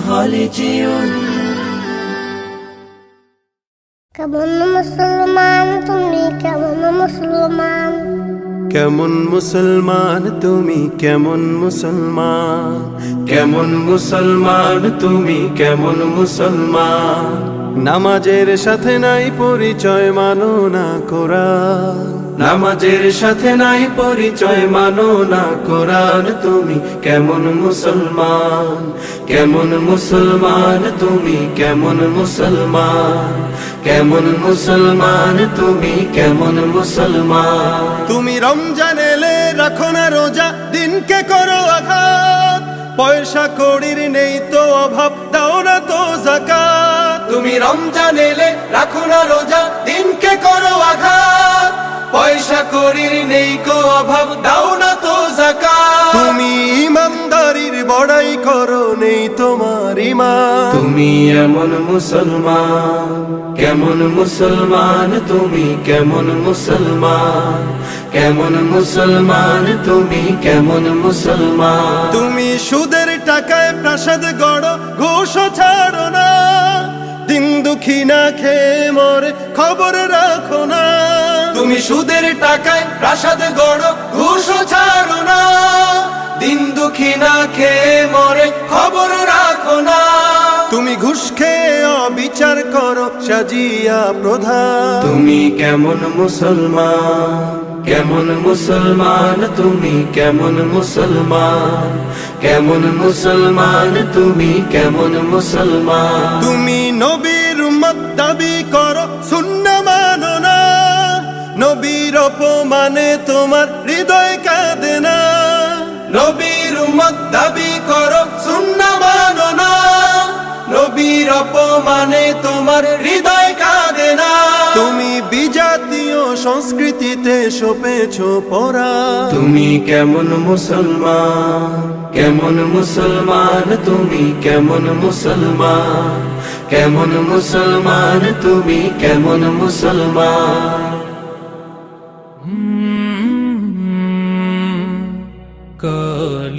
خالدون কেমন মুসলমান তুমি কেমন মুসলমান কেমন মুসলমান তুমি কেমন মুসলমান কেমন মুসলমান তুমি কেমন মুসলমান নামাজের সাথে নাই পরিচয় মানো না কোরআন নামাজের সাথে নাই পরিচয় মানো না কোরআন তুমি কেমন মুসলমান কেমন মুসলমান তুমি কেমন মুসলমান কেমন মুসলমান তুমি কেমন মুসলমান তুমি রমজান এলে রাখো না রোজা দিনকে করো আঘাত পয়সা কড়ির নেই তো অভাব দাও না তো যাকাত তুমি রমজান এলে রাখো না রোজা দিনকে করো আঘাত পয়সা কড়ির নেই কো অভাব দাও না তো যাকাত তুমি ইমানদারির বড়াই করো নেই তোমার ঈমান তুমি এমন মুসলমান কেমন মুসলমান তুমি কেমন মুসলমান কেমন মুসলমান তুমি কেমন মুসলমান তুমি সুদের টাকায় প্রাসাদ গড়ো ঘুষ ছাড়ো না দিন দুঃখী না খেয়ে মরে খবর রাখো না তুমি সুদের টাকায় প্রাসাদ গড়ো ঘুষ ছাড়ো না দিন দুঃখী না খেয়ে মরে খবর রাখো না তুমি ঘুষ খেয়ে অবিচার করো সাজিয়া প্রধান তুমি কেমন মুসলমান কেমন মুসলমান তুমি কেমন মুসলমান কেমন মুসলমান তুমি কেমন মুসলমান তুমি নবীর উম্মত দাবি করো সুন্নাহ মানো না নবীর অপমানে তোমার হৃদয় কাঁদে না নবীর উম্মত দাবি করো সুন্নাহ মানো না নবীর অপমানে তোমার হৃদয় কাঁদে না তুমি বিজাতীয় সংস্কৃতিতে সপেছো পড়া তুমি কেমন মুসলমান কেমন মুসলমান তুমি কেমন মুসলমান কেমন মুসলমান তুমি কেমন মুসলমান কাল